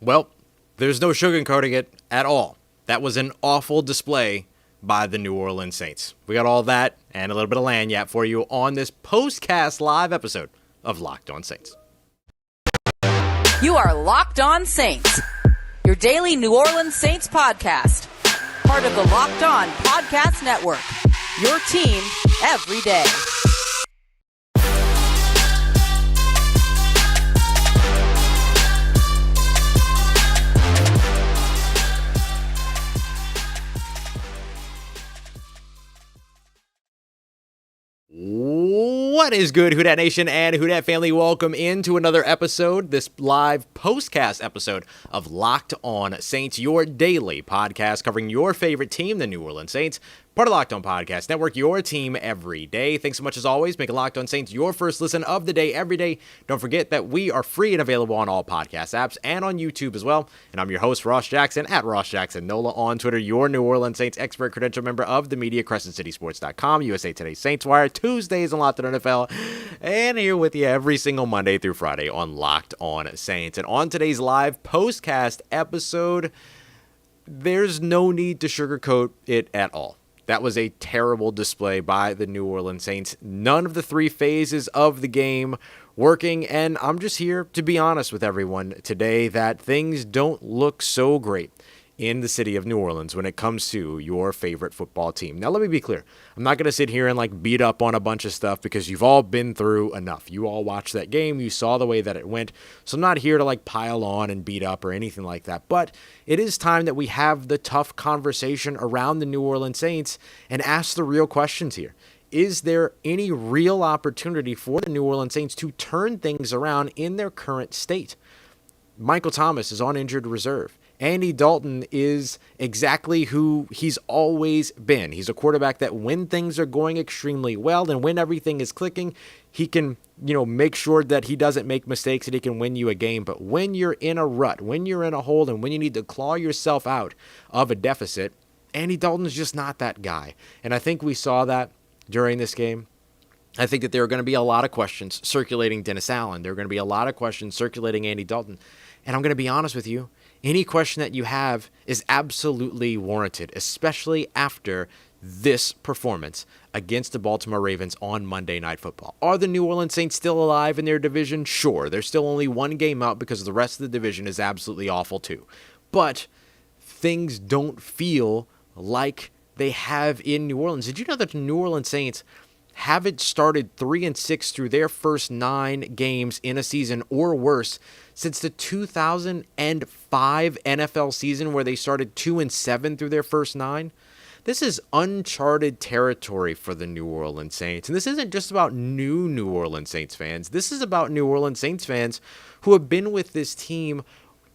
Well, there's no sugarcoating it at all. That was an awful display by the New Orleans Saints. We got all that and a little bit of lagniappe for you on this POSTCAST live episode of Locked On Saints. You are Locked On Saints, your daily New Orleans Saints podcast. Part of the Locked On Podcast Network, your team every day. What is good, Who Dat Nation and Who Dat family? Welcome into another episode, this live postcast episode of Locked On Saints, your daily podcast covering your favorite team, the New Orleans Saints. Part of Locked On Podcast Network, your team every day. Thanks so much as always, making Locked On Saints your first listen of the day every day. Don't forget that we are free and available on all podcast apps and on YouTube as well. And I'm your host, Ross Jackson, at Ross Jackson Nola on Twitter, your New Orleans Saints expert credential member of the media, CrescentCitySports.com, USA Today Saints Wire, Tuesdays on Locked On NFL, and here with you every single Monday through Friday on Locked On Saints. And on today's live postcast episode, there's no need to sugarcoat it at all. That was a terrible display by the New Orleans Saints. None of the three phases of the game working, and I'm just here to be honest with everyone today that things don't look so great in the city of New Orleans when it comes to your favorite football team. Now, let me be clear. I'm not going to sit here and beat up on a bunch of stuff because you've all been through enough. You all watched that game. You saw the way that it went. So I'm not here to pile on and beat up or anything like that. But it is time that we have the tough conversation around the New Orleans Saints and ask the real questions here. Is there any real opportunity for the New Orleans Saints to turn things around in their current state? Michael Thomas is on injured reserve. Andy Dalton is exactly who he's always been. He's a quarterback that when things are going extremely well and when everything is clicking, he can, make sure that he doesn't make mistakes and he can win you a game. But when you're in a rut, when you're in a hole, and when you need to claw yourself out of a deficit, Andy Dalton's just not that guy. And I think we saw that during this game. I think that there are going to be a lot of questions circulating Dennis Allen. There are going to be a lot of questions circulating Andy Dalton. And I'm going to be honest with you. Any question that you have is absolutely warranted, especially after this performance against the Baltimore Ravens on Monday Night Football. Are the New Orleans Saints still alive in their division? Sure. They're still only one game out because the rest of the division is absolutely awful too. But things don't feel like they have in New Orleans. Did you know that the New Orleans Saints haven't started 3-6 through their first 9 games in a season or worse since the 2005 NFL season where they started 2-7 through their first 9? This is uncharted territory for the New Orleans Saints. And this isn't just about New Orleans Saints fans. This is about New Orleans Saints fans who have been with this team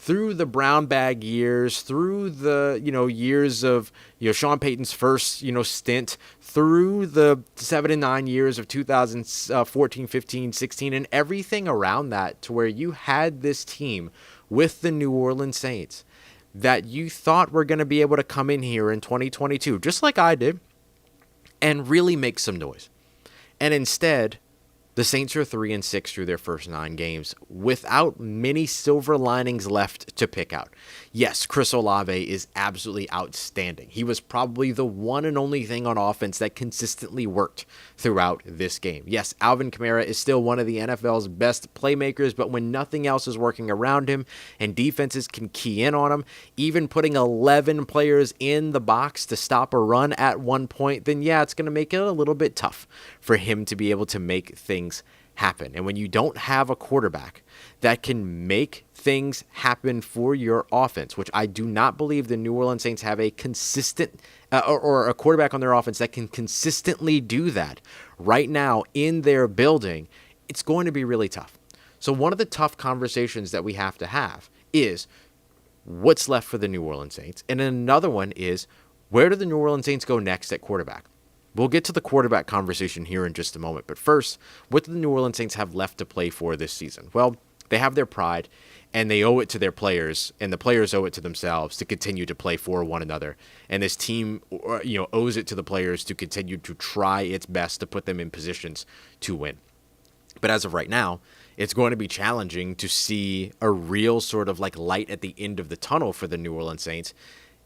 through the brown bag years, through the, years of, Sean Payton's first, stint, through the 7 and 9 years of 2014, 15, 16, and everything around that, to where you had this team with the New Orleans Saints that you thought were going to be able to come in here in 2022, just like I did, and really make some noise. And instead, the Saints are 3-6 through their first 9 games without many silver linings left to pick out. Yes, Chris Olave is absolutely outstanding. He was probably the one and only thing on offense that consistently worked throughout this game. Yes, Alvin Kamara is still one of the NFL's best playmakers, but when nothing else is working around him and defenses can key in on him, even putting 11 players in the box to stop a run at one point, then yeah, it's going to make it a little bit tough for him to be able to make things happen. And when you don't have a quarterback that can make things happen for your offense, which I do not believe the New Orleans Saints have a consistent or a quarterback on their offense that can consistently do that right now in their building, it's going to be really tough. So one of the tough conversations that we have to have is what's left for the New Orleans Saints. And another one is, where do the New Orleans Saints go next at quarterback? We'll get to the quarterback conversation here in just a moment. But first, what do the New Orleans Saints have left to play for this season? Well, they have their pride, and they owe it to their players, and the players owe it to themselves to continue to play for one another. And this team, owes it to the players to continue to try its best to put them in positions to win. But as of right now, it's going to be challenging to see a real sort of like light at the end of the tunnel for the New Orleans Saints.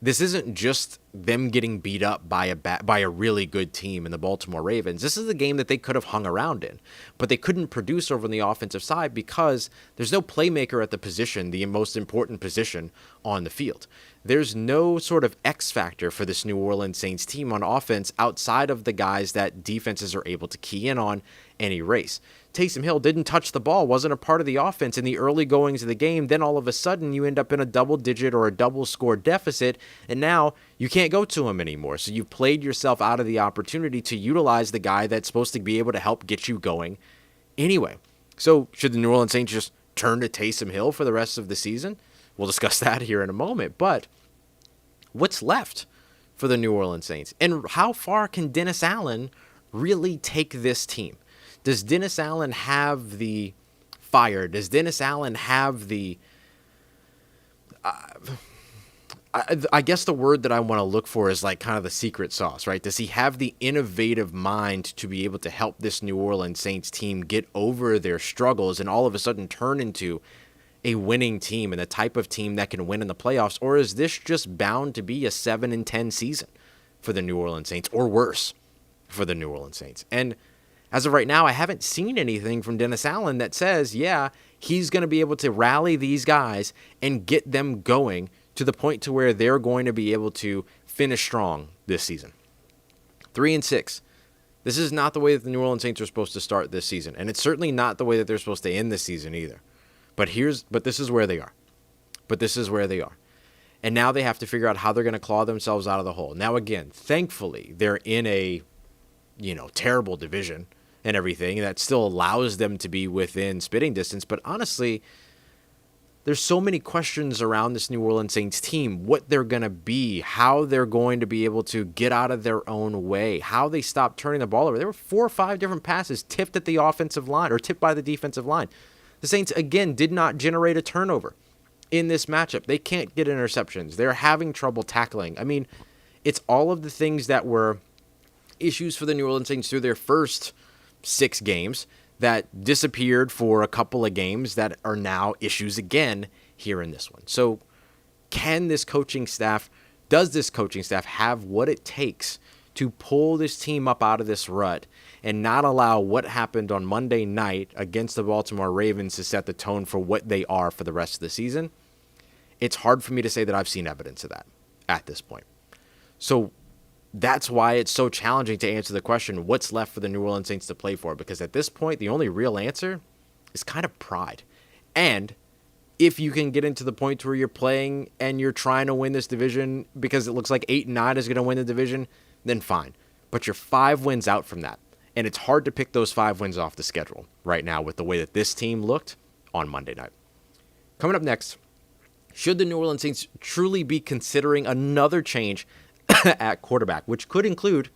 This isn't just them getting beat up by a really good team in the Baltimore Ravens. This is a game that they could have hung around in, but they couldn't produce over on the offensive side because there's no playmaker at the position, the most important position on the field. There's no sort of X factor for this New Orleans Saints team on offense outside of the guys that defenses are able to key in on and erase. Taysom Hill didn't touch the ball, wasn't a part of the offense in the early goings of the game. Then all of a sudden you end up in a double-digit or a double-score deficit, and now you can't go to him anymore. So you've played yourself out of the opportunity to utilize the guy that's supposed to be able to help get you going anyway. So should the New Orleans Saints just turn to Taysom Hill for the rest of the season? We'll discuss that here in a moment. But what's left for the New Orleans Saints? And how far can Dennis Allen really take this team? Does Dennis Allen have the fire? Does Dennis Allen have the... I guess the word that I want to look for is like kind of the secret sauce, right? Does he have the innovative mind to be able to help this New Orleans Saints team get over their struggles and all of a sudden turn into a winning team and the type of team that can win in the playoffs? Or is this just bound to be a 7-10 season for the New Orleans Saints, or worse for the New Orleans Saints? And as of right now, I haven't seen anything from Dennis Allen that says, yeah, he's going to be able to rally these guys and get them going to the point to where they're going to be able to finish strong this season. 3-6. This is not the way that the New Orleans Saints are supposed to start this season, and it's certainly not the way that they're supposed to end this season either. But this is where they are. And now they have to figure out how they're going to claw themselves out of the hole. Now, again, thankfully, they're in a, terrible division and everything that still allows them to be within spitting distance. But honestly, there's so many questions around this New Orleans Saints team, what they're going to be, how they're going to be able to get out of their own way, how they stop turning the ball over. There were 4 or 5 different passes tipped at the offensive line or tipped by the defensive line. The Saints, again, did not generate a turnover in this matchup. They can't get interceptions. They're having trouble tackling. I mean, it's all of the things that were issues for the New Orleans Saints through their first 6 games that disappeared for a couple of games that are now issues again here in this one. So does this coaching staff have what it takes to pull this team up out of this rut and not allow what happened on Monday night against the Baltimore Ravens to set the tone for what they are for the rest of the season? It's hard for me to say that I've seen evidence of that at this point. So that's why it's so challenging to answer the question, what's left for the New Orleans Saints to play for? Because at this point, the only real answer is kind of pride. And if you can get into the point where you're playing and you're trying to win this division because it looks like 8-9 is going to win the division, then fine. But you're 5 wins out from that. And it's hard to pick those 5 wins off the schedule right now with the way that this team looked on Monday night. Coming up next, should the New Orleans Saints truly be considering another change at quarterback, which could include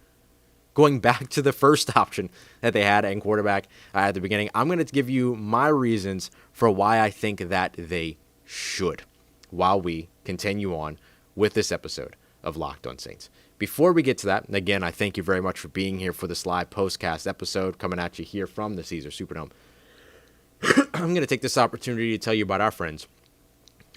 going back to the first option that they had at quarterback at the beginning? I'm going to give you my reasons for why I think that they should while we continue on with this episode of Locked On Saints. Before we get to that, and again, I thank you very much for being here for this live postcast episode coming at you here from the Caesars Superdome. I'm going to take this opportunity to tell you about our friends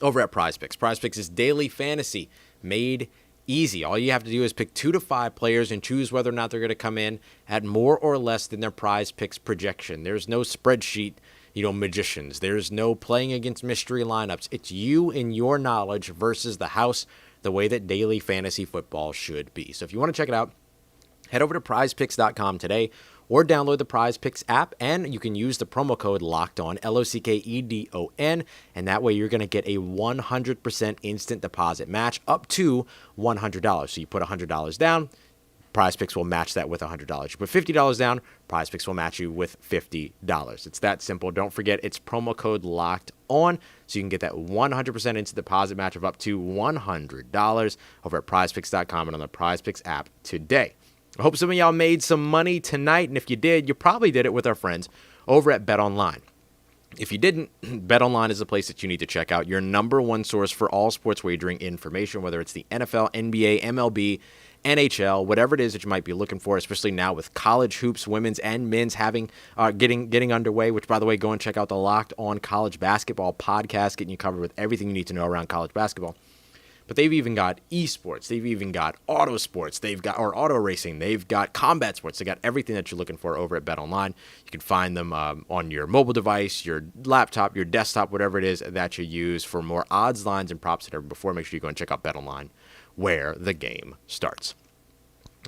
over at PrizePicks. PrizePicks is daily fantasy made easy. All you have to do is pick 2 to 5 players and choose whether or not they're going to come in at more or less than their PrizePicks projection. There's no spreadsheet, magicians. There's no playing against mystery lineups. It's you and your knowledge versus the house, the way that daily fantasy football should be. So if you want to check it out, head over to prizepicks.com today or download the PrizePicks app, and you can use the promo code LOCKEDON, LOCKEDON, and that way you're going to get a 100% instant deposit match up to $100. So you put $100 down, PrizePicks will match that with $100. You put $50 down, PrizePicks will match you with $50. It's that simple. Don't forget, it's promo code LOCKEDON, so you can get that 100% instant deposit match of up to $100 over at prizepicks.com and on the PrizePicks app today. I hope some of y'all made some money tonight, and if you did, you probably did it with our friends over at BetOnline. If you didn't, BetOnline is the place that you need to check out. Your number one source for all sports wagering information, whether it's the NFL, NBA, MLB, NHL, whatever it is that you might be looking for, especially now with college hoops, women's and men's getting underway, which, by the way, go and check out the Locked On College Basketball podcast, getting you covered with everything you need to know around college basketball. But they've even got esports. They've even got auto sports. They've got auto racing. They've got combat sports. They got everything that you're looking for over at BetOnline. You can find them on your mobile device, your laptop, your desktop, whatever it is that you use for more odds, lines, and props than ever before. Make sure you go and check out BetOnline, where the game starts.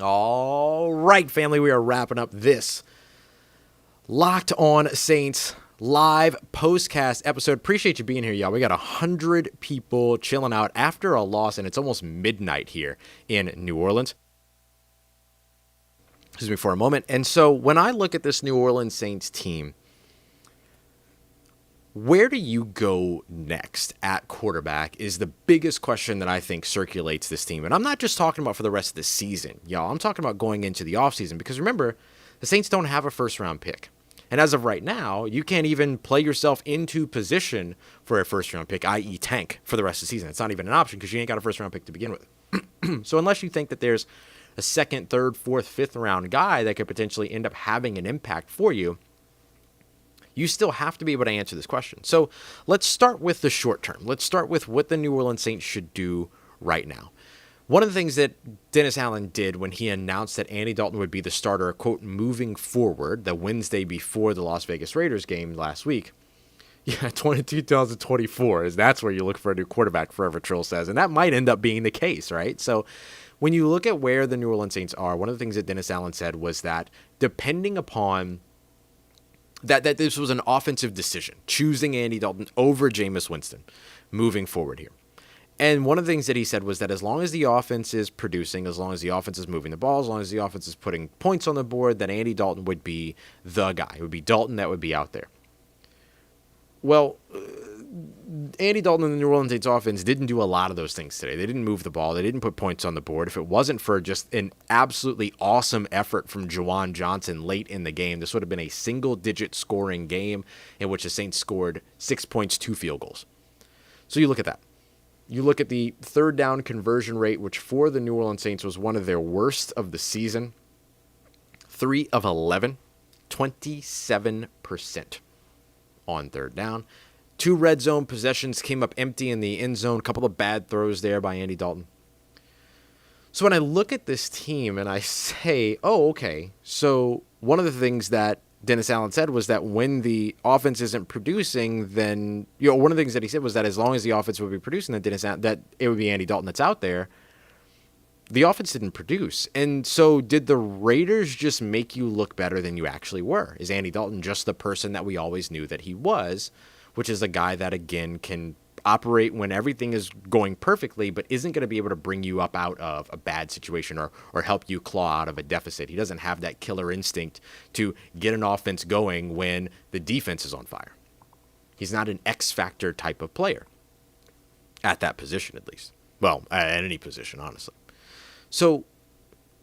All right, family, we are wrapping up this Locked On Saints live postcast episode. Appreciate you being here, y'all. We got 100 people chilling out after a loss, and it's almost midnight here in New Orleans. Excuse me for a moment. And so when I look at this New Orleans Saints team, where do you go next at quarterback is the biggest question that I think circulates this team. And I'm not just talking about for the rest of the season, y'all. I'm talking about going into the offseason, because remember, the Saints don't have a first-round pick. And as of right now, you can't even play yourself into position for a first-round pick, i.e. tank, for the rest of the season. It's not even an option because you ain't got a first-round pick to begin with. So unless you think that there's a second, third, fourth, fifth-round guy that could potentially end up having an impact for you, you still have to be able to answer this question. So let's start with the short term. Let's start with what the New Orleans Saints should do right now. One of the things that Dennis Allen did when he announced that Andy Dalton would be the starter, quote, moving forward, the Wednesday before the Las Vegas Raiders game last week, 2024 is that's where you look for a new quarterback, Forever Trill says, and that might end up being the case, right? So when you look at where the New Orleans Saints are, one of the things that Dennis Allen said was that depending upon that this was an offensive decision, choosing Andy Dalton over Jameis Winston moving forward here. And one of the things that he said was that as long as the offense is producing, as long as the offense is moving the ball, as long as the offense is putting points on the board, that Andy Dalton would be the guy. It would be Dalton that would be out there. Well, Andy Dalton and the New Orleans Saints offense didn't do a lot of those things today. They didn't move the ball. They didn't put points on the board. If it wasn't for just an absolutely awesome effort from Juwan Johnson late in the game, this would have been a single-digit scoring game in which the Saints scored 6 points, 2 field goals. So you look at that. You look at the third down conversion rate, which for the New Orleans Saints was one of their worst of the season. 3 of 11, 27% on third down. 2 red zone possessions came up empty in the end zone. A couple of bad throws there by Andy Dalton. So when I look at this team and I say, oh, okay, so one of the things that Dennis Allen said was that when the offense isn't producing, then one of the things that he said was that as long as the offense would be producing, that it would be Andy Dalton that's out there. The offense didn't produce, and so did the Raiders just make you look better than you actually were? Is Andy Dalton just the person that we always knew that he was, which is a guy that again can operate when everything is going perfectly, but isn't going to be able to bring you up out of a bad situation or help you claw out of a deficit? He doesn't have that killer instinct to get an offense going when the defense is on fire. He's not an X-factor type of player at that position, at least. Well, at any position, honestly. So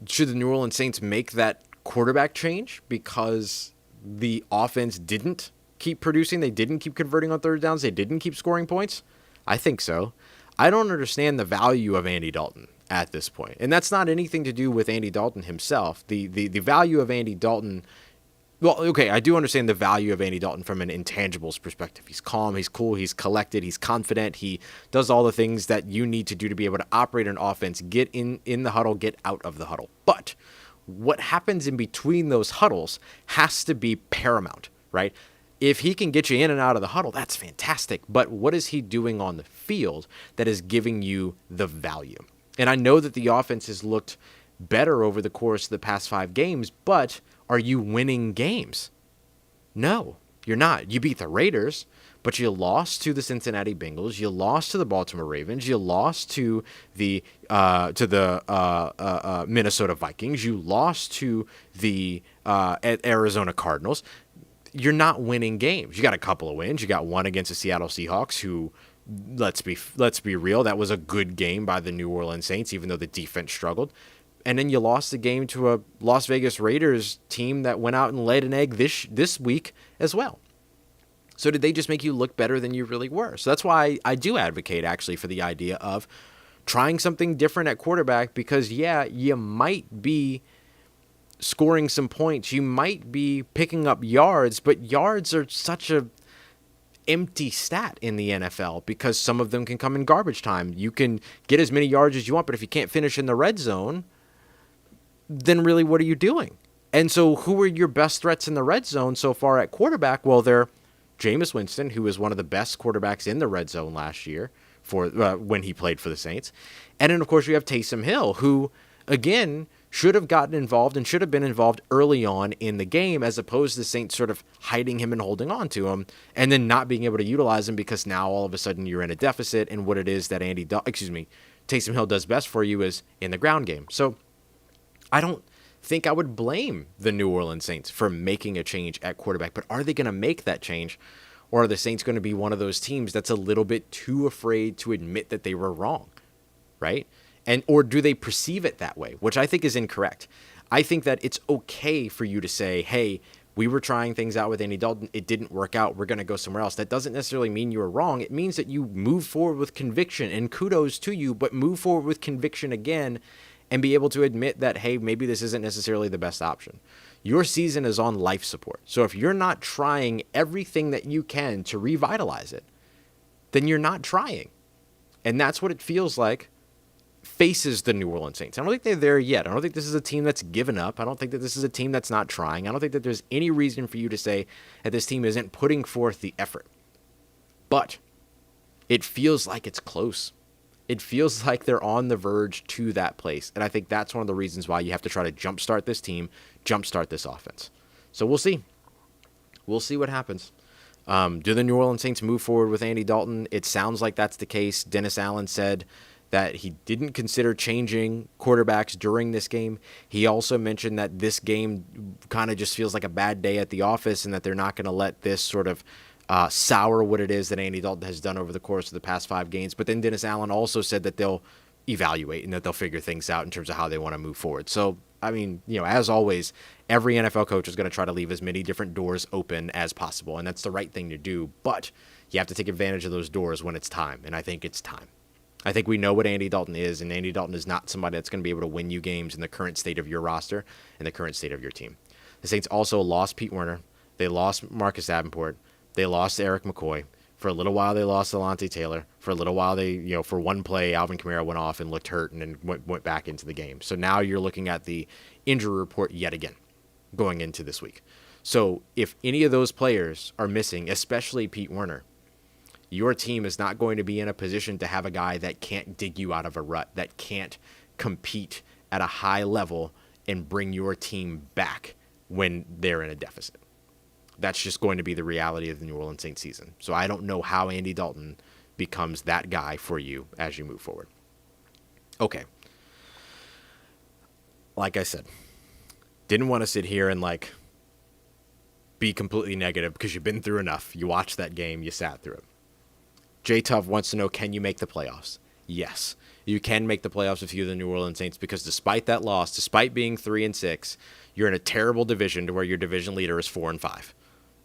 should the New Orleans Saints make that quarterback change because the offense didn't keep producing? They didn't keep converting on third downs. They didn't keep scoring points. I think so. I don't understand the value of Andy Dalton at this point. And that's not anything to do with Andy Dalton himself. The value of Andy Dalton, well, okay, I do understand the value of Andy Dalton from an intangibles perspective. He's calm, he's cool, he's collected, he's confident, he does all the things that you need to do to be able to operate an offense, get in the huddle, get out of the huddle. But what happens in between those huddles has to be paramount, right? If he can get you in and out of the huddle, that's fantastic. But what is he doing on the field that is giving you the value? And I know that the offense has looked better over the course of the past 5 games, but are you winning games? No, you're not. You beat the Raiders, but you lost to the Cincinnati Bengals. You lost to the Baltimore Ravens. You lost to the Minnesota Vikings. You lost to the Arizona Cardinals. You're not winning games. You got a couple of wins. You got one against the Seattle Seahawks, who, let's be real, that was a good game by the New Orleans Saints, even though the defense struggled. And then you lost the game to a Las Vegas Raiders team that went out and laid an egg this week as well. So did they just make you look better than you really were? So that's why I do advocate actually for the idea of trying something different at quarterback, because you might be scoring some points, you might be picking up yards, but yards are such a empty stat in the NFL because some of them can come in garbage time. You can get as many yards as you want, but if you can't finish in the red zone, then really what are you doing? And so who are your best threats in the red zone so far at quarterback? Well, they're Jameis Winston, who was one of the best quarterbacks in the red zone last year for when he played for the Saints. And then, of course, you have Taysom Hill, who, again, should have gotten involved and should have been involved early on in the game, as opposed to the Saints sort of hiding him and holding on to him and then not being able to utilize him because now all of a sudden you're in a deficit, and what it is that Taysom Hill does best for you is in the ground game. So I don't think I would blame the New Orleans Saints for making a change at quarterback, but are they going to make that change, or are the Saints going to be one of those teams that's a little bit too afraid to admit that they were wrong, right? Or do they perceive it that way, which I think is incorrect. I think that it's okay for you to say, hey, we were trying things out with Andy Dalton. It didn't work out. We're going to go somewhere else. That doesn't necessarily mean you were wrong. It means that you move forward with conviction, and kudos to you, but move forward with conviction again and be able to admit that, hey, maybe this isn't necessarily the best option. Your season is on life support. So if you're not trying everything that you can to revitalize it, then you're not trying. And that's what it feels like faces the New Orleans Saints. I don't think they're there yet. I don't think this is a team that's given up. I don't think that this is a team that's not trying. I don't think that there's any reason for you to say that this team isn't putting forth the effort. But it feels like it's close. It feels like they're on the verge to that place. And I think that's one of the reasons why you have to try to jumpstart this team, jumpstart this offense. So we'll see. We'll see what happens. Do the New Orleans Saints move forward with Andy Dalton? It sounds like that's the case. Dennis Allen said that he didn't consider changing quarterbacks during this game. He also mentioned that this game kind of just feels like a bad day at the office and that they're not going to let this sort of sour what it is that Andy Dalton has done over the course of the past 5 games. But then Dennis Allen also said that they'll evaluate and that they'll figure things out in terms of how they want to move forward. So, I mean, as always, every NFL coach is going to try to leave as many different doors open as possible, and that's the right thing to do. But you have to take advantage of those doors when it's time, and I think it's time. I think we know what Andy Dalton is, and Andy Dalton is not somebody that's going to be able to win you games in the current state of your roster and the current state of your team. The Saints also lost Pete Werner. They lost Marcus Davenport. They lost Eric McCoy. For a little while, they lost Alontae Taylor. For a little while, they, for one play, Alvin Kamara went off and looked hurt and then went back into the game. So now you're looking at the injury report yet again going into this week. So if any of those players are missing, especially Pete Werner, your team is not going to be in a position to have a guy that can't dig you out of a rut, that can't compete at a high level and bring your team back when they're in a deficit. That's just going to be the reality of the New Orleans Saints season. So I don't know how Andy Dalton becomes that guy for you as you move forward. Okay. Like I said, didn't want to sit here and be completely negative because you've been through enough. You watched that game, you sat through it. J Tuff wants to know, can you make the playoffs? Yes, you can make the playoffs if you're the New Orleans Saints, because despite that loss, despite being 3-6, you're in a terrible division to where your division leader is 4-5.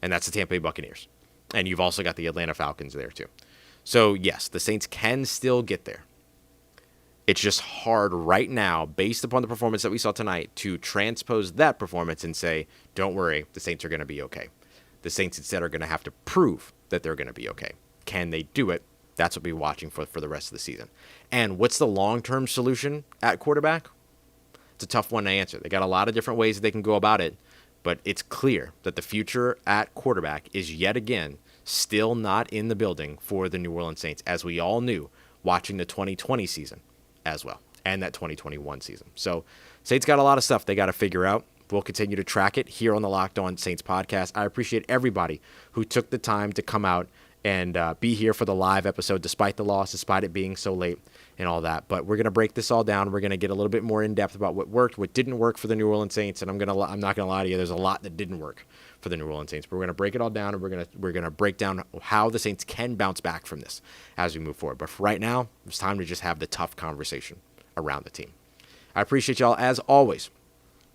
And that's the Tampa Bay Buccaneers. And you've also got the Atlanta Falcons there too. So yes, the Saints can still get there. It's just hard right now, based upon the performance that we saw tonight, to transpose that performance and say, don't worry, the Saints are going to be okay. The Saints instead are going to have to prove that they're going to be okay. Can they do it? That's what we'll be watching for the rest of the season. And what's the long-term solution at quarterback? It's a tough one to answer. They got a lot of different ways that they can go about it, but it's clear that the future at quarterback is yet again still not in the building for the New Orleans Saints, as we all knew watching the 2020 season as well, and that 2021 season. So Saints got a lot of stuff they got to figure out. We'll continue to track it here on the Locked On Saints podcast. I appreciate everybody who took the time to come out and be here for the live episode, despite the loss, despite it being so late and all that. But we're going to break this all down. We're going to get a little bit more in-depth about what worked, what didn't work for the New Orleans Saints, and I'm not going to lie to you, there's a lot that didn't work for the New Orleans Saints. But we're going to break it all down, and we're going to break down how the Saints can bounce back from this as we move forward. But for right now, it's time to just have the tough conversation around the team. I appreciate y'all as always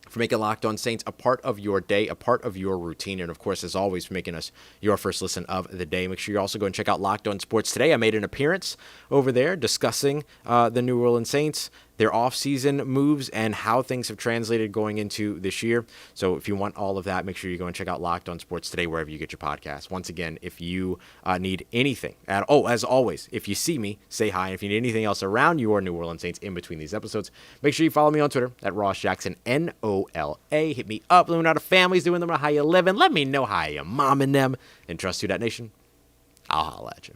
for making Locked On Saints a part of your day, a part of your routine, and of course, as always, for making us your first listen of the day. Make sure you also go and check out Locked On Sports Today. I made an appearance over there discussing the New Orleans Saints, their offseason moves, and how things have translated going into this year. So if you want all of that, make sure you go and check out Locked On Sports Today wherever you get your podcasts. Once again, if you need anything, as always, if you see me, say hi. And if you need anything else around your New Orleans Saints in between these episodes, make sure you follow me on Twitter at RossJacksonNOLA. Hit me up. Let me know how the family's doing. Let me know how you living. Let me know how you momming them. And trust Who Dat Nation. I'll holla at you.